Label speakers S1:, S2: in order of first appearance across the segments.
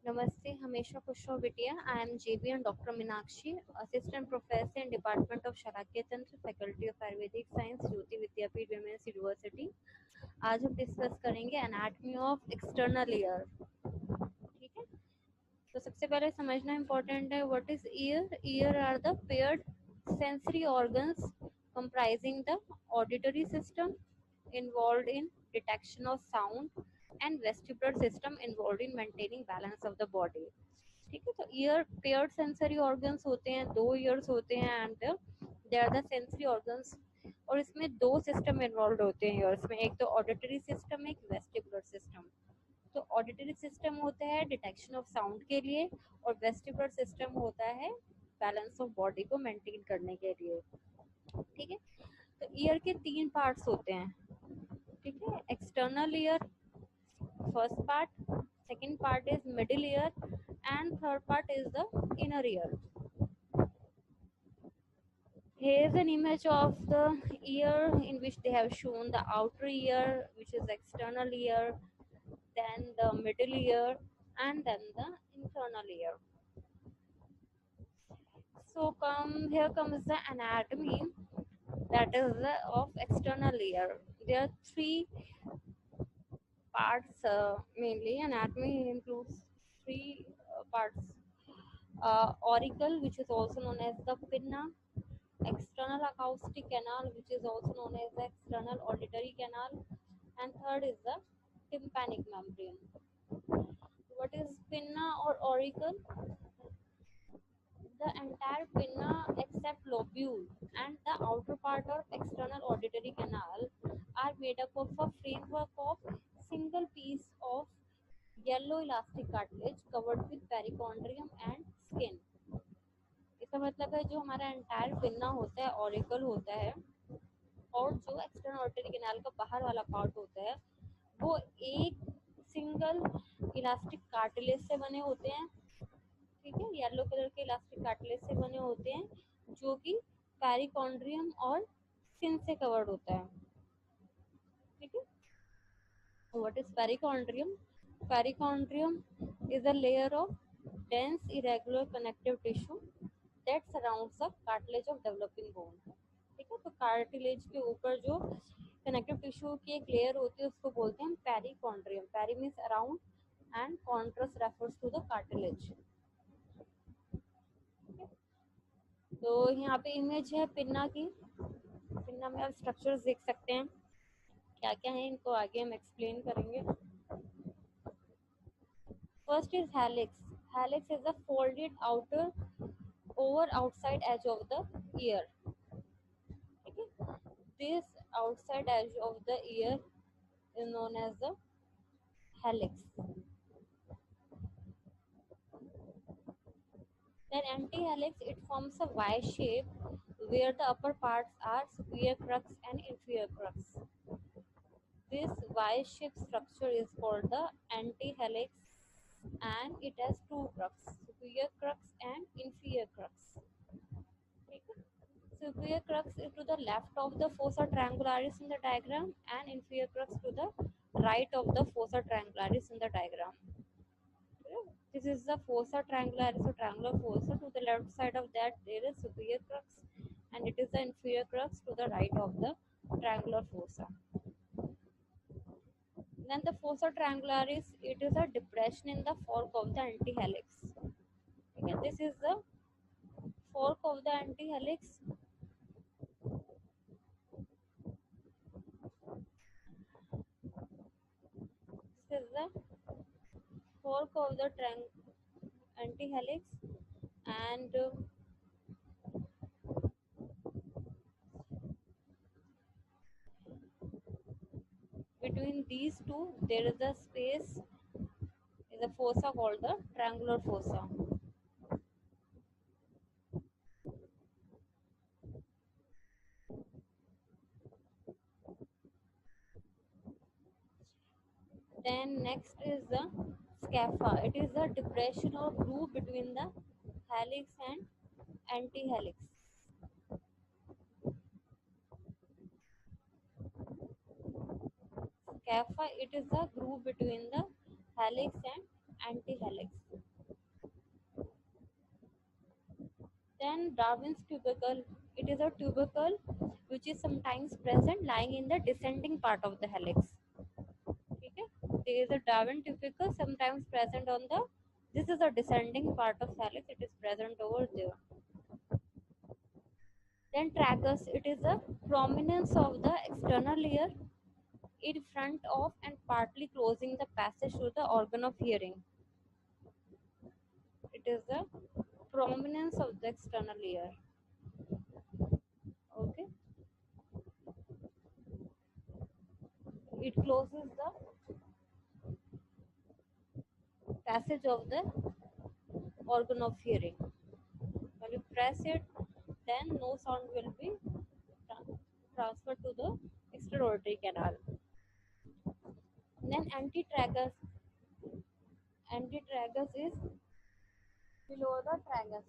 S1: Namaste, Hamesha Kushro Bitia. I am JB and Dr. Minakshi, Assistant Professor in Department of Shalakya Tantra, Faculty of Ayurvedic Science, Jyoti Vidyapeeth Women's University. आज हम discuss करेंगे anatomy of external ear. ठीक है, तो सबसे पहले समझना important है what is ear. Ear are the paired sensory organs comprising the auditory system involved in detection of sound and vestibular system involved in maintaining balance of the body। ठीक है, तो ईयर पेयर्ड सेंसरी ऑर्गन्स होते हैं, दो ears होते हैं and they are the sensory organs. और इसमें दो सिस्टम इन्वॉल्व होते हैं ईयर्स में, एक तो ऑडिटरी सिस्टम, एक वेस्टिबुलर सिस्टम। तो ऑडिटरी सिस्टम होता है डिटेक्शन ऑफ साउंड के लिए और वेस्टिबुलर सिस्टम होता है बैलेंस ऑफ बॉडी को मेंटेन करने के लिए। ठीक है, तो ईयर के तीन पार्ट्स होते हैं। ठीक है, external ear first part, second part is middle ear and third part is the inner ear. Here is an image of the ear in which they have shown the outer ear, which is external ear, then the middle ear, and then the internal ear. So here comes the anatomy that is of external ear. There are three parts mainly. Anatomy includes three parts. Auricle, which is also known as the pinna, external acoustic canal, which is also known as the external auditory canal, and third is the tympanic membrane. What is pinna or auricle? The entire pinna except lobule and the outer part of external auditory canal are made up of a framework of single piece of yellow elastic cartilage covered with perichondrium and skin. इसका मतलब है जो हमारा entire pinna होता है auricle होता है और जो एक्सटर्नल ऑडिटरी कैनाल का बाहर वाला पार्ट होता है वो एक सिंगल इलास्टिक कार्टिलेज से बने होते हैं। ठीक है, येलो कलर के इलास्टिक कार्टिलेज से बने होते हैं जो कि पेरिकॉन्ड्रियम और स्किन से कवर्ड होता है। ठीक है, what is perichondrium? Perichondrium is a layer of dense irregular connective tissue that surrounds the cartilage of developing bone। ठीक है, तो कार्टिलेज के ऊपर जो कनेक्टिव टिश्यू की एक लेयर होती है उसको बोलते हैं perichondrium. Peri means around and chondros refers to the cartilage. तो यहाँ पे इमेज है पिन्ना की। पिन्ना में आप स्ट्रक्चर्स देख सकते हैं, क्या क्या है इनको आगे हम एक्सप्लेन करेंगे। First is helix. Helix is the folded outer over outside edge of the ear. Okay? This outside edge of the ear is known as the helix. Then antihelix, it forms a Y shape where the upper parts are superior crux and inferior crux. This Y-shaped structure is called the antihelix and it has two crux, superior crux and inferior crux. Superior crux is to the left of the fossa triangularis in the diagram and inferior crux to the right of the fossa triangularis in the diagram. This is the fossa triangularis or triangular fossa. To the left side of that there is superior crux and it is the inferior crux to the right of the triangular fossa. Then the fossa triangularis, it is a depression in the fork of the antihelix. Okay, this is the fork of the antihelix. This is the fork of the antihelix and between these two there is a space, is a fossa called the triangular fossa. Then next is the scapha. It is a depression or groove between the helix and antihelix. Scapha, it is a groove between the helix and antihelix. Then Darwin's tubercle. It is a tubercle which is sometimes present lying in the descending part of the helix. Okay? There is a Darwin tubercle sometimes present on the. This is a descending part of helix. It is present over there. Then tragus. It is the prominence of the external layer in front of and partly closing the passage to the organ of hearing. It is the prominence of the external layer. Okay, it closes the passage of the organ of hearing. When you press it, then no sound will be transferred to the external auditory canal. Then antitragus. Antitragus is below the tragus.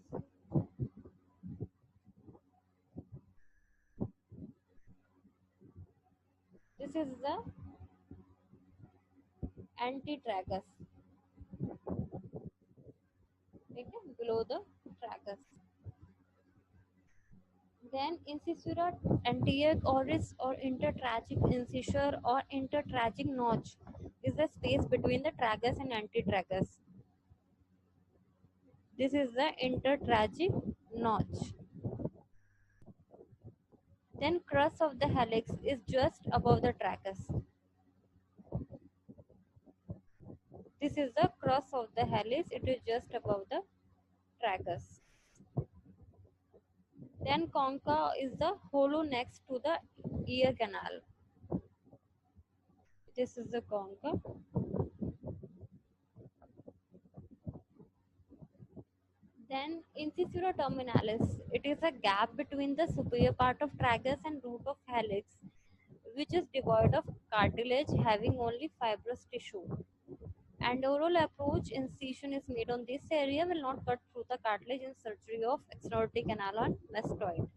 S1: This is the antitragus. Okay, below the tragus. Then incisura anterior oris or intertragic incisure or intertragic notch is the space between the tragus and antitragus. This is the intertragic notch. Then crus of the helix is just above the tragus. This is the crus of the helix. It is just above the tragus. Then concha is the hollow next to the ear canal. This is the concha. Then incisura terminalis. It is a gap between the superior part of tragus and root of helix, which is devoid of cartilage, having only fibrous tissue. Endoral approach incision is made on this area, will not cut through the cartilage in surgery of external aortic canal on mastoid.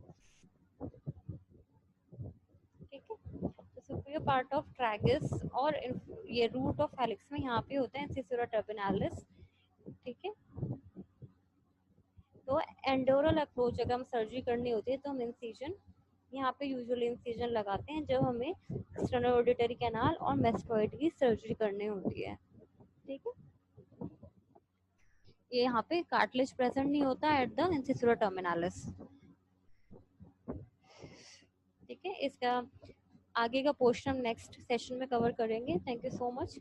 S1: ठीक है, तो superior part of tragus और ये root of helix में यहाँ पे होता है इंसिसुरा टर्मिनालिस. ठीक है, तो एंडोरल अप्रोच अगर हम सर्जरी करनी होती है तो हम इंसिजन यहाँ पे यूजुअली इंसिजन लगाते हैं जब हमें एक्सटर्नल ऑडिटरी कैनाल और मेस्टोइड की सर्जरी करनी होती है. ठीक है, ये यहाँ पे कार्टिलेज प्रेजेंट नहीं होता एट द इंसिसुरा टर्मिनालिस. ठीक है, इसका आगे का पोर्शन हम नेक्स्ट सेशन में कवर करेंगे. Thank you so much.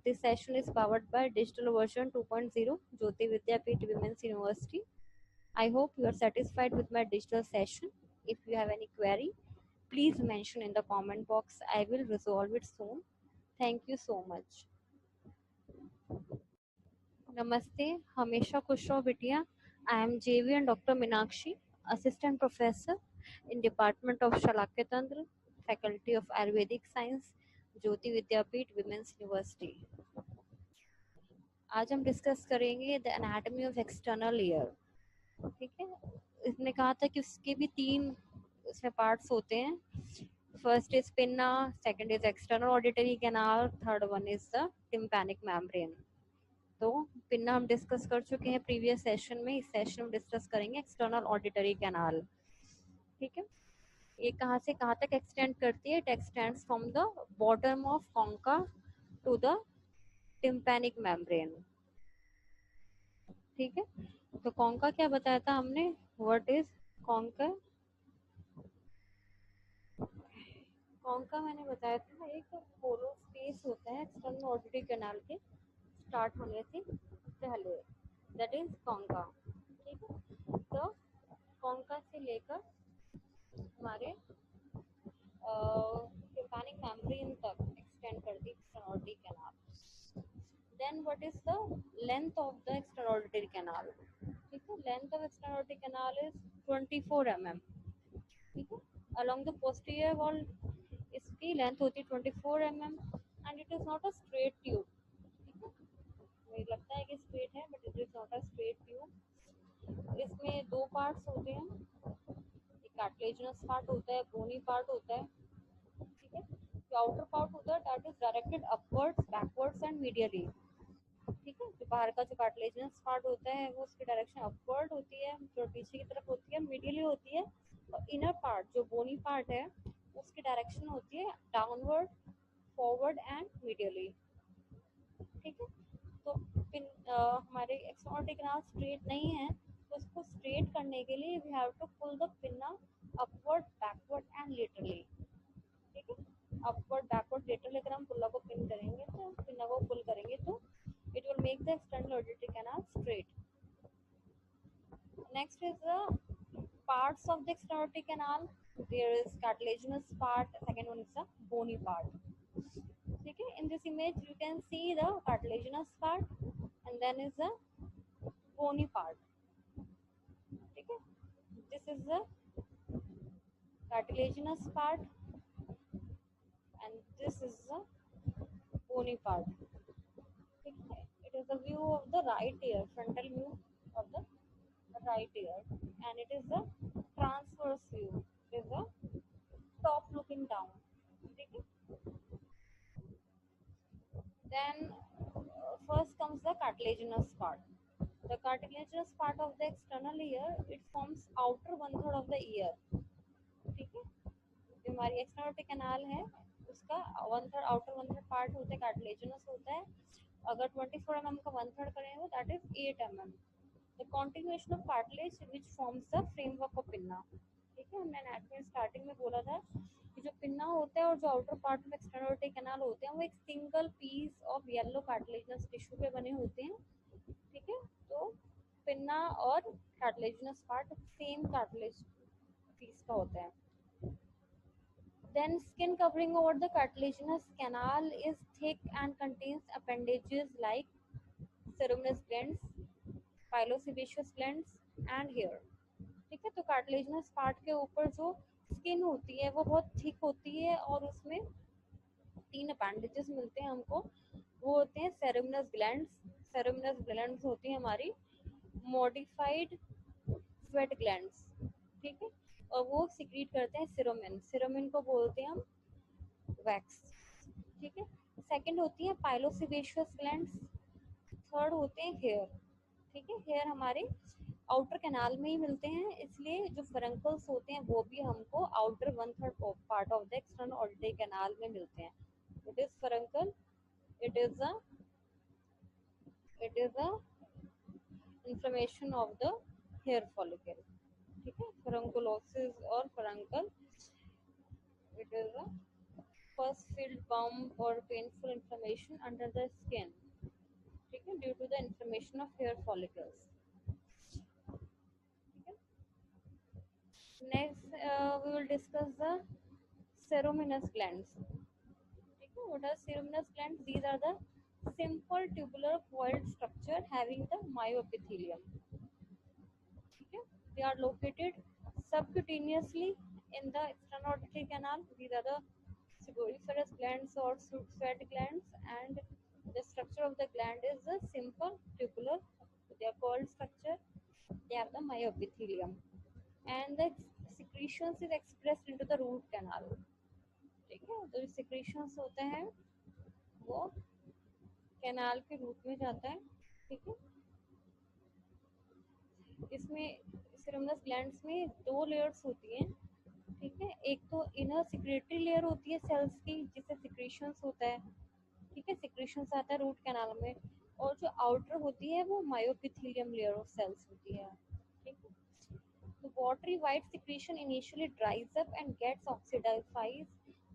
S1: This session is powered by digital version 2.0 Jyoti Vidyapeeth women's university. I hope you are satisfied with my digital session. If you have any query, please mention in the comment box. I will resolve it soon. Thank you so much. Namaste. Hamesha खुश रहो बिटिया. I am JV and Dr. Minakshi, Assistant Professor in Department of Shalakya Tantra, Faculty of Ayurvedic Science, Jyoti Vidyapeeth Women's University. आज हम discuss करेंगे the anatomy of external ear. ठीक है, इसने कहा था कि उसके भी 3 इसमें पार्ट्स होते हैं. First is pinna, second is external auditory canal, third one is the tympanic membrane. तो पिन्ना हम डिस्कस कर चुके हैं प्रीवियस सेशन में. इस सेशन में डिस्कस करेंगे एक्सटर्नल ऑडिटरी कैनाल. ठीक है, ये कहाँ से कहाँ तक एक्सटेंड करती है? It extends from the bottom of concha to the tympanic membrane. ठीक है, तो कॉन्का क्या बताया था हमने? What is concha? कॉन्का मैंने बताया था एक होलो स्पेस होता है एक्सटर्नल ऑडिटरी कैनाल के स्टार्ट होने से पहले, दैट इज कॉन्का. ठीक है, तो कॉन्का से लेकर हमारे टिम्पैनिक मेम्ब्रेन तक एक्सटेंड कर the external auditory canal. Then what is the length of the external auditory canal? ठीक है, length of external auditory canal is 24 mm. ठीक है, along the posterior wall इसकी लेंथ होती है 24 mm and it is not a straight tube. ठीक है, मुझे लगता है कि straight है but it is not a straight tube. इसमें 2 पार्ट्स होते हैं, एक कार्टिलेजिनस पार्ट होता है, बोनी पार्ट होता है. ठीक है, जो आउटर पार्ट होता है that is directed upwards, backwards and medially. ठीक है, जो बाहर का जो कार्टिलेजिनस पार्ट होता है वो उसकी डायरेक्शन अपवर्ड होती है, जो पीछे की तरफ होती है मीडियली होती है, और इनर पार्ट जो बोनी पार्ट है उसकी डायरेक्शन होती है डाउनवर्ड, फॉरवर्ड एंड मीडियली। ठीक है, तो हमारे एक्सट्राऑर्डिनरी कैनाल स्ट्रेट नहीं है, तो उसको स्ट्रेट करने के लिए we have to pull the pinna upward, backward and laterally. ठीक है, अपवर्ड, बैकवर्ड, लेटरली अगर हम पुल्ला को पिन करेंगे तो पिन्ना को पुल करेंगे तो it will make the external auditory canal straight. Next is the parts of the external auditory canal. There is cartilaginous part, second one is the bony part. Okay, in this image you can see the cartilaginous part and then is the bony part. Okay, this is the cartilaginous part and this is the bony part. Okay, it is a view of the right ear, frontal view of the right ear, and it is the transverse view. It is the top looking down. Okay? Then first comes the cartilaginous part. The cartilaginous part of the external ear, it forms outer one third of the ear. ठीक है, जो हमारी external canal है उसका one third, outer one third part होता है cartilaginous होता है। अगर 24 mm का वन थर्ड करें तो that is 8 mm। The continuation of cartilage which forms the framework of pinna. ठीक है, हमने एनाटॉमी स्टार्टिंग में बोला था कि जो पिन्ना होता है और जो आउटर पार्ट में एक्सटर्नल ऑडिटरी कैनाल होते हैं वो एक single piece of yellow cartilaginous tissue पे बने होते हैं। ठीक है, तो पिन्ना और cartilaginous part same cartilage piece का होता है। Then skin covering over the cartilaginous canal is thick and contains appendages like ceruminous glands, pilosebaceous glands and hair। ठीक है, तो कार्टिलेजिनस पार्ट के ऊपर जो स्किन होती है वो बहुत थिक होती है और उसमें 3 अपेंडेजेस मिलते हैं हमको। वो होते हैं सेरुमिनस ग्लैंड्स। सेरुमिनस ग्लैंड्स होती हैं हमारी मॉडिफाइड स्वेट ग्लैंड्स। ठीक है, और वो सिक्रीट करते हैं सिरोमिन। सिरोमिन को बोलते हैं हम वैक्स। ठीक है, सेकंड होती है पाइलोसेबेशियस ग्लैंड्स। थर्ड होते हैं हेयर। ठीक है, हेयर हमारे आउटर कैनाल में ही मिलते हैं, इसलिए जो फरंकल्स होते हैं वो भी हमको outer one third part of the external auditory canal में मिलते हैं। It is furuncle, it is a inflammation of the hair follicle। ठीक है, फरंकुलोसिस और फरंकल, it is a first filled bump or painful inflammation under the skin। ठीक है, due to the inflammation of hair follicles। ठीक है, next we will discuss the ceruminous glands। ठीक है, what are ceruminous glands? These are the simple tubular coiled structure having the myoepithelium। ठीक है, they are located subcutaneously in the external auditory canal। These are the seboriferous glands or sweat glands, and the structure of the gland is a simple tubular, they are called structure, they have the myoepithelium, and the secretions is expressed into the root canal। ठीक है, तो secretions होते हैं वो canal के root में जाता है। ठीक है, इसमें सेरुमिनस ग्लैंड्स में 2 लेयर्स होती हैं। ठीक है, एक तो इनर सिक्रेटरी लेयर होती है सेल्स की जिससे सिक्रीशंस होता है। ठीक है, सिक्रीशंस आता है रूट कैनाल में, और जो आउटर होती है वो मायोपिथेलियम लेयर ऑफ सेल्स होती है। ठीक है, तो watery white secretion initially dries up and gets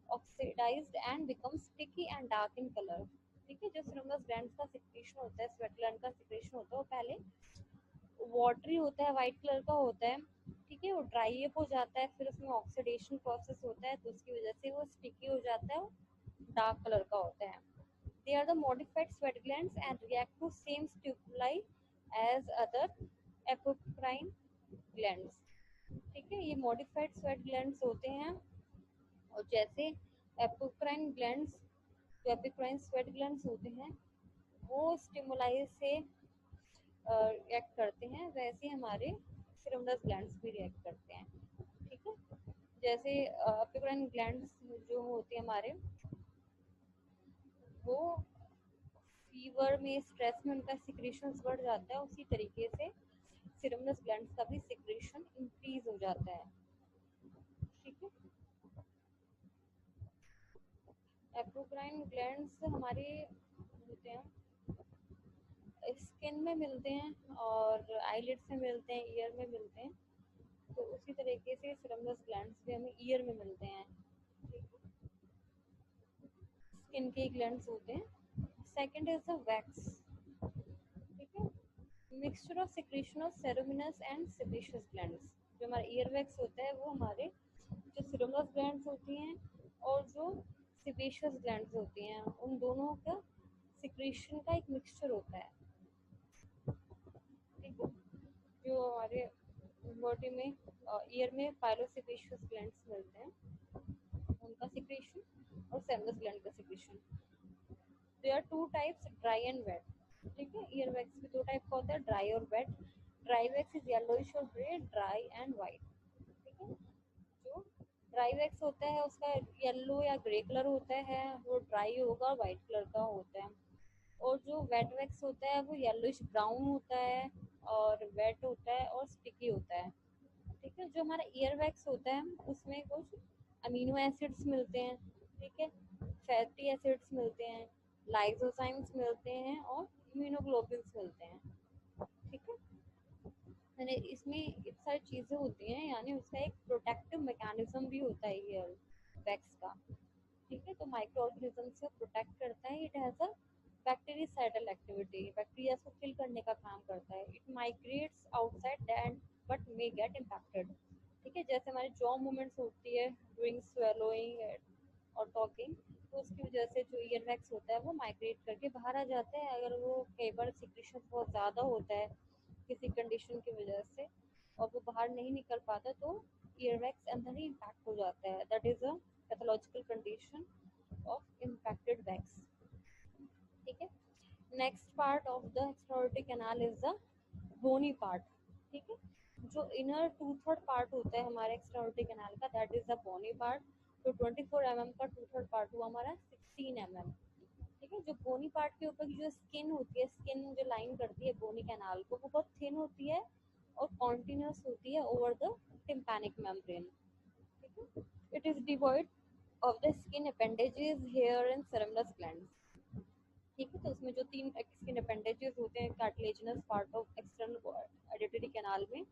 S1: oxidised and becomes sticky and dark in colour. ठीक है, जो सेरुमिनस ग्लैंड्स का सिक्रीशन होता है, स्वेट ग्लैंड का सिक्रीशन होता है, वो पहले वाटरी होता है, वाइट कलर का होता है। ठीक है, वो ड्राई अप हो जाता है, फिर उसमें ऑक्सीडेशन प्रोसेस होता है तो उसकी वजह से वो स्टिकी हो जाता है, डार्क कलर का होता है। They are the modified sweat glands and react to same stimuli as other apocrine glands. ठीक है, ये मॉडिफाइड स्वेट ग्लैंड्स होते हैं, और जैसे एपोक्राइन ग्लैंड्स, जो एपोक्राइन स्वेट ग्लैंड्स होते हैं वो स्टिमुलाई से रिएक्ट करते हैं, वैसे हमारे सेरुमिनस ग्लैंड्स भी रिएक्ट करते हैं। ठीक है, जैसे एपिक्राइन ग्लैंड्स जो होते हैं हमारे, वो फीवर में, स्ट्रेस में उनका सिक्रीशंस बढ़ जाता है, उसी तरीके से सीरमनस ग्लैंड्स का भी सिक्रीशन इंक्रीज हो जाता है। ठीक है, एप्रोक्राइन ग्लैंड्स हमारे होते हैं, स्किन में मिलते हैं और आईलिड्स में मिलते हैं, ईयर में मिलते हैं। तो उसी तरीके से सीरमनस ग्लैंड्स भी हमें ईयर में मिलते हैं। स्किन के ग्लैंड्स होते हैं। Second is the wax. ठीक है, mixture of secretion of ceruminous and sebaceous glands. जो हमारा ईयर वैक्स होता है वो हमारे जो सीरमनस ग्लैंड्स होती हैं और जो सेबेशियस ग्लैंड्स होती हैं, उन दोनों का सिक्रीशन का एक मिक्सचर होता है। ठीक है, जो हमारे बॉडी में ईयर में पाइलोसेबेशियस ग्लैंड्स मिलते हैं, उनका सिक्रीशन और सेमनस ग्लैंड का secretion. There are two types, dry and wet. ठीक है, ईयर वैक्स भी दो टाइप का होता है, ड्राई और wet. Dry wax is yellowish और ग्रे, ड्राई एंड वाइट। ठीक है, जो ड्राई वैक्स होता है उसका येलो या ग्रे कलर होता है, वो ड्राई होगा, वाइट कलर का होता है। और जो वेट वैक्स होता है वो येलोइश ब्राउन होता है और वेट होता है और स्टिकी होता है। ठीक है, जो हमारा ईयर वैक्स होता है उसमें कुछ अमीनो एसिड्स मिलते हैं। ठीक है, फैटी एसिड्स मिलते हैं, लाइसोजाइम्स मिलते हैं और इम्यूनोग्लोबिन्स मिलते हैं। ठीक है, यानी इसमें इतनी सारी चीज़ें होती हैं, यानी उसका एक प्रोटेक्टिव मैकेनिज्म भी होता है ईयर वैक्स का। ठीक है, तो माइक्रो ऑर्गेनिज्म से प्रोटेक्ट करता है। It has a bactericidal activity, bacteria को किल करने का काम करता है। It migrates outside that but may gate impacted. ठीक है, जैसे हमारी जॉ मूवमेंट्स होती है ड्यूरिंग स्वेलोइंग और टॉकिंग, तो उसकी वजह से जो ईयर वैक्स होता है वो माइग्रेट करके बाहर आ जाता है। अगर वो कई बार सिक्रीशन बहुत ज़्यादा होता है किसी कंडीशन की वजह से और वो बाहर नहीं निकल पाता, तो ईयर वैक्स अंदर ही इम्पैक्ट हो जाता है। That is a pathological condition of impacted wax. ठीक है, next part of the exploratory canal is the bony part. ठीक है, जो इनर टू थर्ड पार्ट होता है हमारे एक्सप्लोरेटरी कैनाल का, that is the bony part. तो 24 mm का टू थर्ड पार्ट हुआ हमारा 16 mm। ठीक है, जो बोनी पार्ट के ऊपर की जो स्किन होती है, स्किन जो लाइन करती है बोनी कैनाल को, वो बहुत थिन होती है और कॉन्टिन्यूस होती है ओवर द टिम्पैनिक मेम्ब्रेन। ठीक है, it is devoid of the skin appendages, hair and ceruminous glands. ठीक है, तो उसमें जो तीन स्किन अपेंडेजेस होते हैं cartilaginous part of external auditory canal में,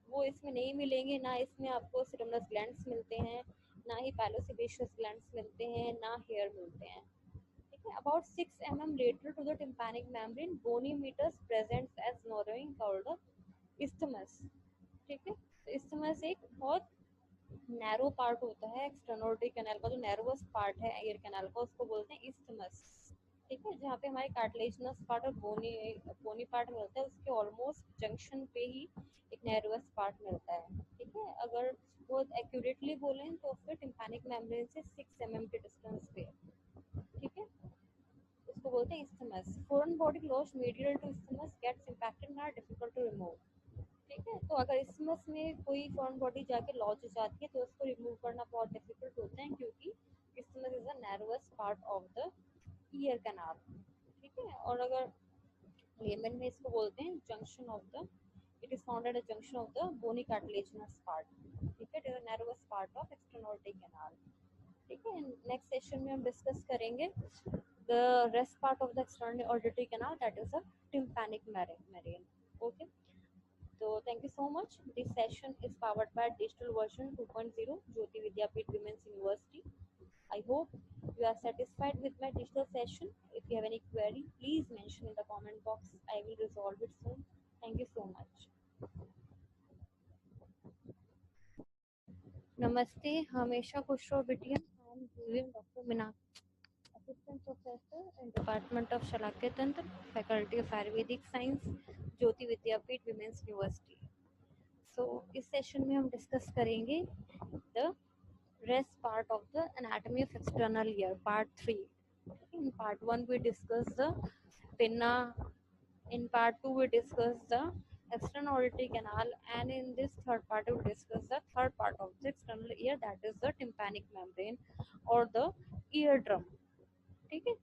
S1: वो इसमें नहीं मिलेंगे। ना इसमें आपको सेरेमनस ग्लैंड्स मिलते हैं, ना ही पाइलोसेबेशियस ग्लैंड्स मिलते हैं, ना हेयर मिलते हैं। ठीक है, about 6 mm lateral to the tympanic membrane, bony meatus presents as narrowing called isthmus। ठीक है, तो isthmus एक बहुत नैरो पार्ट होता है एक्सटर्नोलरी कैनाल का, जो नैरोस्ट पार्ट है एयर कैनाल का, उसको बोलते हैं isthmus। ठीक है, जहाँ पे हमारे कार्टिलेजिनस पार्ट और बोनी बोनी पार्ट मिलता है, उसके ऑलमोस्ट जंक्शन पे ही एक नैरोस्ट पार्ट मिलता है। ठीक है, अगर बहुत एक्यूरेटली बोलें तो फिर टिम्पैनिक मेम्ब्रेन से 6 mm के डिस्टेंस पे। ठीक है, उसको बोलते हैं isthmus। foreign body lost medial to isthmus gets impacted and are difficult to remove। ठीक है, तो अगर isthmus में कोई फॉरेन बॉडी जाके लॉज हो जाती है तो उसको रिमूव करना बहुत डिफिकल्ट होता है, क्योंकि isthmus is the narrowest part of the ear canal. ठीक है, और अगर लेमन में इसको बोलते हैं junction of the, it is found at a junction of the bony cartilaginous part. ठीक है, it is the narrowest part of external canal. ठीक है, नेक्स्ट सेशन में हम डिस्कस करेंगे the rest part of the external auditory canal, that is a tympanic meridian. Okay, so thank you so much. This session is powered by digital version 2.0 Jyoti Vidyapeeth Women's University. I hope you are satisfied with my digital session. If you have any query, please mention in the comment box. I will resolve it soon. Thank you so much. नमस्ते, हमेशा खुश रहो बिटिया। I am doctor Meenakshi, Assistant Professor in Department of Shalakya Tantra, Faculty of Ayurvedic Science, Jyoti Vidyapeeth Women's University. So इस session में हम discuss करेंगे the rest part of the anatomy of external ear, part 3. In part 1 we discussed the pinna, in part 2 we discussed the external auditory canal, and in this third part we discuss the third part of the external ear, that is the tympanic membrane or the eardrum. ठीक है,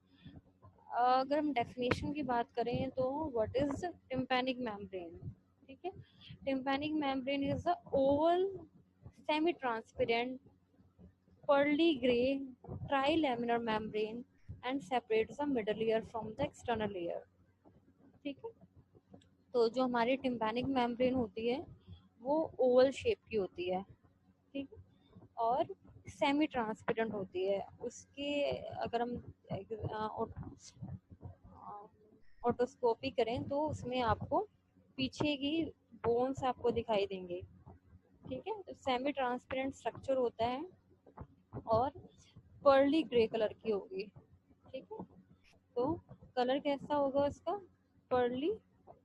S1: अगर हम definition की बात करें तो what is tympanic membrane, ठीक है। Tympanic membrane is a Oval semi transparent pearly gray trilaminar membrane and separates the middle layer from the external layer, ठीक है। तो जो हमारी टिम्पैनिक मेम्ब्रेन होती है वो ओवल शेप की होती है, ठीक है, और सेमी ट्रांसपेरेंट होती है। उसके अगर हम ऑटोस्कोपी करें तो उसमें आपको पीछे की बोन्स आपको दिखाई देंगे, ठीक है। तो सेमी ट्रांसपेरेंट स्ट्रक्चर होता है और पर्ली ग्रे कलर की होगी, ठीक है। तो कलर कैसा होगा उसका, पर्ली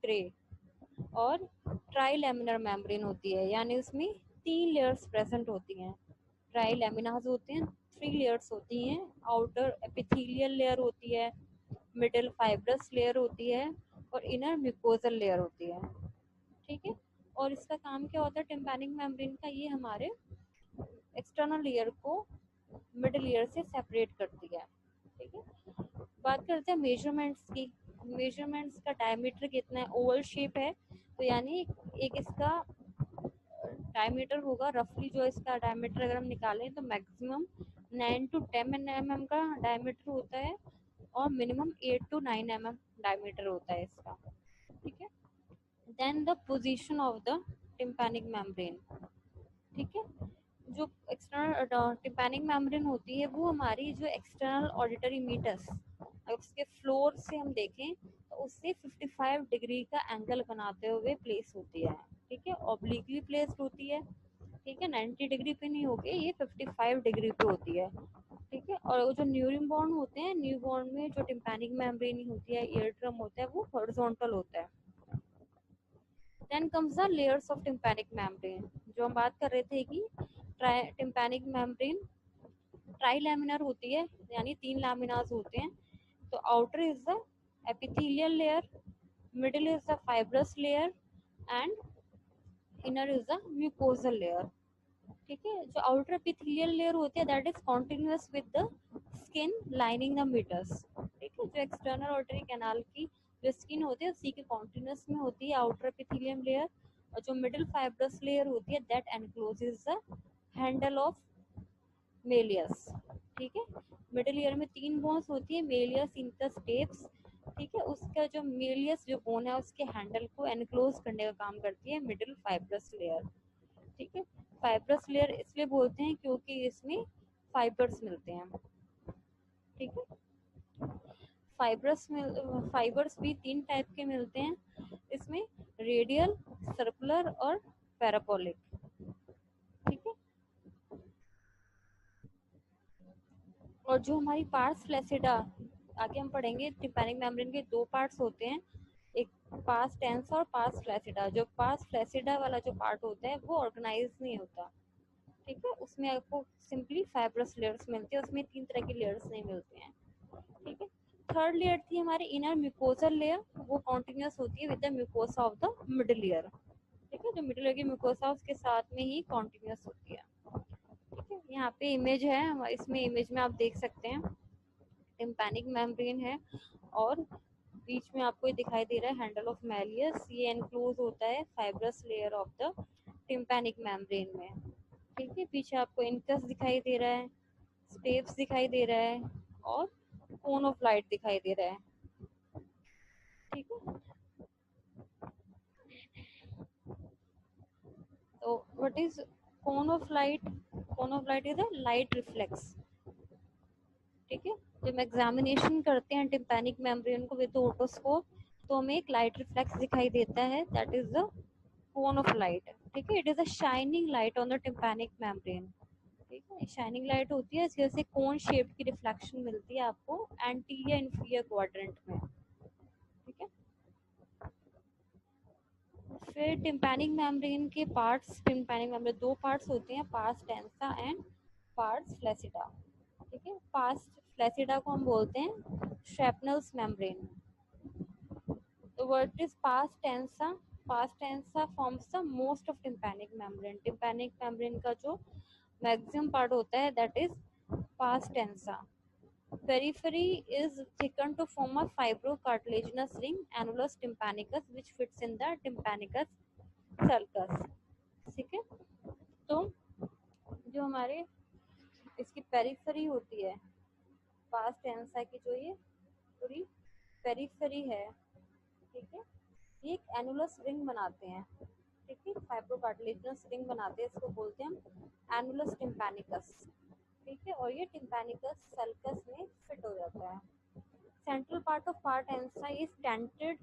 S1: ग्रे। और ट्राइलेमिनर मेम्ब्रेन होती है, यानी उसमें 3 लेयर्स प्रेजेंट होती हैं। ट्राइलेमिनाज होते हैं, 3 लेयर्स होती हैं। आउटर एपिथेलियल लेयर होती है, मिडिल फाइब्रस लेयर होती है और इनर म्यूकोजल लेयर होती है, ठीक है। और इसका काम क्या होता है टिम्पैनिक मेम्ब्रेन का, ये हमारे एक्सटर्नल लेयर को मिडिल लेयर से सेपरेट करती है, ठीक है। बात करते हैं मेजरमेंट्स की। मेजरमेंट्स का डायमीटर कितना है, ओवल शेप है तो यानी एक इसका डायमीटर होगा रफली, जो इसका डायमीटर अगर हम निकालें तो मैक्सिमम 9 to 10 mm का डायमीटर होता है और मिनिमम 8 to 9 mm डायमीटर होता है इसका, ठीक है। Then the position of the tympanic membrane, ठीक है। जो एक्सटर्नल टिम्पैनिक मेम्ब्रेन होती है वो हमारी जो एक्सटर्नल ऑडिटरी मीटर्स, उसके फ्लोर से हम देखें तो उससे 55 डिग्री का एंगल बनाते हुए प्लेस होती है, ठीक है। ऑब्लिकली प्लेस्ड होती है, ठीक है। 90 डिग्री पे नहीं होगी, ये 55 डिग्री पे होती है, ठीक है। और वो जो न्यूरम बॉन्ड होते हैं, न्यू बॉन्ड में जो टिम्पैनिक मेम्ब्रेन होती है, ईयर ड्रम होता है, वो हॉरिजॉन्टल होता है। Then comes the layers of tympanic membrane, जो हम बात कर रहे थे कि टिम्पैनिक मेम्ब्रेन ट्राइलैमिनर होती है, यानी 3 लैमिनास होते हैं। तो outer is the epithelial layer, middle is the fibrous layer and inner is the mucosal layer, ठीक है। जो आउटर एपिथेलियल लेयर होती है that is continuous with the skin lining the meatus, ठीक है। जो एक्सटर्नल ऑर्टरी कैनाल की जो स्किन होती है उसी के कॉन्टिन्यूअस में होती है आउटर एपिथेलियम लेयर। और जो मिडिल फाइब्रस लेयर होती है that encloses the handle of malleus, ठीक है। मिडिल ईयर में 3 बोन्स होती है, मेलियस, इंकस, टेप्स, ठीक है। उसका जो मेलियस जो बोन है उसके हैंडल को एनक्लोज करने का काम करती है मिडिल फाइब्रस लेयर, ठीक है। फाइब्रस लेयर इसलिए बोलते हैं क्योंकि इसमें फाइबर्स मिलते हैं, ठीक है। फाइबर्स में फाइबर्स भी 3 टाइप के मिलते हैं इसमें, रेडियल, सर्कुलर और पैराबोलिक, ठीक है। और जो हमारी पार्स फ्लैसिडा, आगे हम पढ़ेंगे टिम्पैनिक मेम्ब्रेन के 2 पार्ट्स होते हैं, एक पास टेंसा और पास फ्लैसिडा। जो पास फ्लैसिडा वाला जो पार्ट होता है वो ऑर्गेनाइज नहीं होता, ठीक है। उसमें आपको सिंपली फाइब्रस लेयर्स मिलती है, उसमें 3 तरह के लेयर्स नहीं मिलते हैं, ठीक है। थर्ड लेयर थी हमारी इनर म्यूकोजल लेयर, वो कॉन्टिन्यूस होती है with the mucosa of the middle layer, ठीक है। जो मिडिल लेयर की म्यूकोसा उसके साथ में ही कॉन्टिन्यूस होती है, ठीक है। यहाँ पे इमेज है, इसमें इमेज में आप देख सकते हैं टिम्पैनिक मेम्ब्रेन है और बीच में आपको ये दिखाई दे रहा है हैंडल ऑफ मैलियस, ये एनक्लोज होता है fibrous layer of the tympanic membrane में, ठीक है। पीछे आपको इनकस दिखाई दे रहा है, स्टेप्स दिखाई दे रहा है और कोन ऑफ लाइट दिखाई दे रहा है, ठीक है। तो what is cone of light, cone of light is a light reflex, ठीक है। जब एग्जामिनेशन करते हैं टिम्पैनिक मेम्ब्रेन को विद ओटोस्कोप तो हमें एक लाइट रिफ्लेक्स दिखाई देता है, that is the cone of light, ठीक है। It is a shining light on the tympanic membrane, ठीक है। शाइनिंग लाइट होती है, इसकी वजह से कोन शेप की रिफ्लेक्शन मिलती है आपको एंटीरियर इंफीरियर क्वाड्रेंट में, ठीक है। फिर टिम्पैनिक मेम्ब्रेन के पार्ट्स, टिम्पैनिक मेम्ब्रेन 2 पार्ट्स होते हैं, पार्स टेंसा एंड पार्स फ्लैसिडा, ठीक है। पार्स फ्लैसिडा को हम बोलते हैं श्रैपनल्स membrane. The word is past tense. Past tense forms the most of tympanic membrane. Tympanic membrane का जो मैक्सिमम पार्ट होता है that is past tense, Periphery is thickened to form a fibrocartilaginous ring, annulus tympanicus, which fits in the tympanicus sulcus. ठीक है, तो जो हमारे इसकी पेरिफेरी होती है, पास्ट टेंस की जो ये पूरी पेरिफेरी है, ठीक है, ये एक एनुलस रिंग बनाते हैं, ठीक है, फाइब्रोकार्टिलेजिनस रिंग बनाते हैं, इसको बोलते हैं हम एनुलस टिम्पैनिकस, ठीक है, और ये टिम्पैनिकस सल्कस में फिट हो जाता है. सेंट्रल पार्ट ऑफ पार्ट एंसा is tented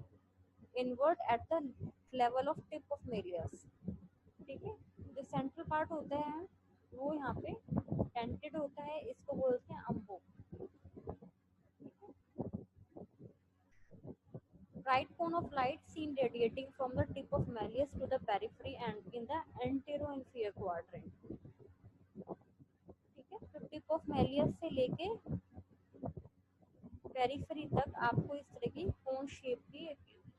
S1: inward at the level of tip of malleus, ठीक है, जो सेंट्रल पार्ट होता है वो यहाँ पे टेंटेड होता है, इसको बोलते हैं अम्बो. Right cone of light seen radiating from the tip of malleus to the periphery and in the anteroinferior quadrant, ठीक है, तो टिप ऑफ मेलियस से लेके पेरिफेरी तक आपको इस तरह की कोन शेप की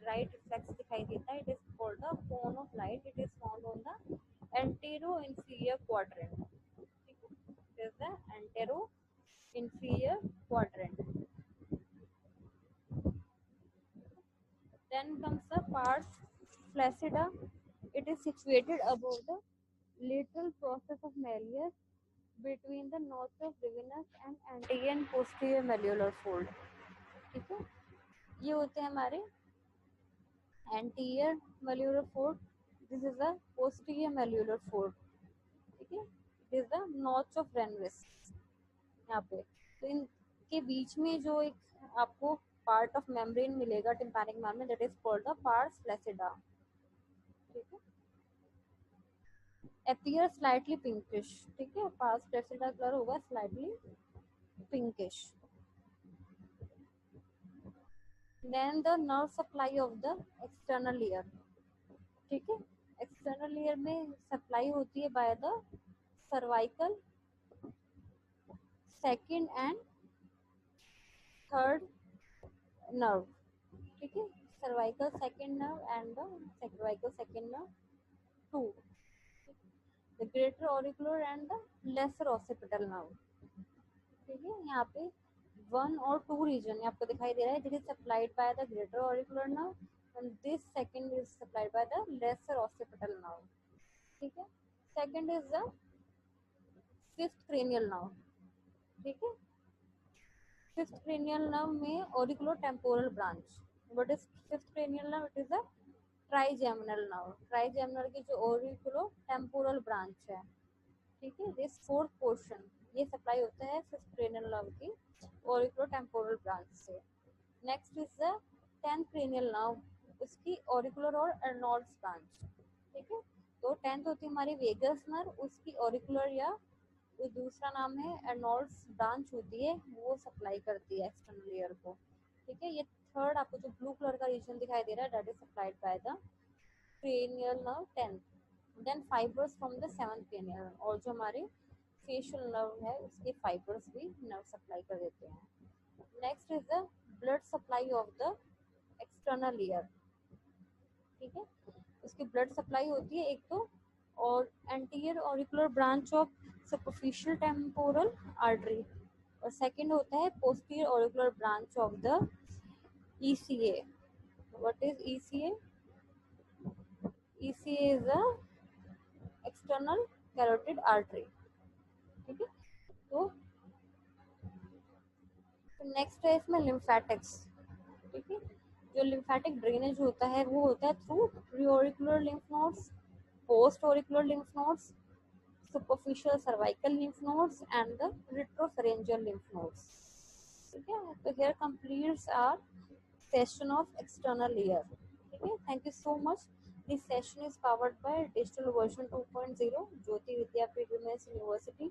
S1: राइट रिफ्लेक्स दिखाई देता है. It is called the cone of light. It is found on the anteroinferior quadrant, ठीक है, it is the anteroinferior quadrant. Then comes the pars flaccida. It is situated above the lateral process of malleus between the nodes of Rivinus and anterior and posterior malleolar fold. ठीक है, ये होते हैं हमारे anterior malleolar fold. This is the posterior malleolar fold. ठीक है, it is the notch of Rennes यहाँ पे. तो इनके बीच में जो एक आपको पार्ट ऑफ मेम्ब्रेन मिलेगा tympanic membrane, that is called the pars flaccida, ठीक है. appear slightly pinkish, ठीक है, पार्स फ्लैसिडा कलर होगा slightly pinkish. Then the nerve supply of the external ear, ठीक है, एक्सटर्नल ईयर में सप्लाई होती है by the cervical second and third nerve, ठीक है, cervical second nerve and the cervical second nerve two, the greater auricular and the lesser occipital nerve, ठीक है. यहाँ पे 1 और 2 रीजन आपको दिखाई दे रहा है. This is supplied by the greater auricular nerve and this second is supplied by the lesser occipital nerve, ठीक है. Second is the fifth cranial nerve, ठीक है. फिफ्थ क्रेनियल नर्व में auriculo temporal branch. What is fifth cranial nerve? It is a trigeminal nerve. Trigeminal की जो auriculo temporal branch है, ठीक है, दिस फोर्थ पोर्शन ये सप्लाई होता है फिफ्थ क्रेनियल नर्व की ऑरिकुलो टेम्पोरल ब्रांच से. Next is the tenth cranial nerve, उसकी ऑरिकुलर और अर्नोल्ड्स ब्रांच, ठीक है. तो टेंथ होती है हमारी वेगस नर्व, उसकी ऑरिकुलर या तो दूसरा नाम है अर्नोल्ड्स ब्रांच होती है, वो सप्लाई करती है एक्सटर्नल ईयर को, ठीक है. ये थर्ड आपको जो ब्लू कलर का रीजन दिखाई दे रहा है that is supplied by the cranial nerve 10th. Then fibers from the 7th cranial, और जो हमारे फेशियल नर्व है उसके फाइबर्स भी नर्व सप्लाई कर देते हैं. Next is the blood supply of the external ear, ठीक है. उसकी ब्लड सप्लाई होती है एक तो और anterior auricular branch of superficial temporal artery, और सेकंड होता है posterior auricular branch of the ECA. What is ECA? ECA is a external carotid artery, ठीक है. तो नेक्स्ट है इसमें लिम्फेटिक्स, ठीक है. जो लिम्फेटिक ड्रेनेज होता है वो होता है through preauricular lymph nodes, post auricular lymph nodes, superficial cervical lymph nodes and the retropharyngeal lymph nodes, ठीक है. तो here completes our session of external ear, ठीक है. Thank you so much. This session is powered by digital version 2.0 Jyoti Vidyapeeth Women's University.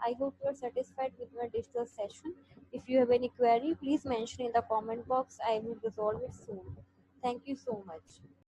S1: I hope you are satisfied with my digital session. If you have any query, please mention in the comment box. I will resolve it soon. Thank you so much.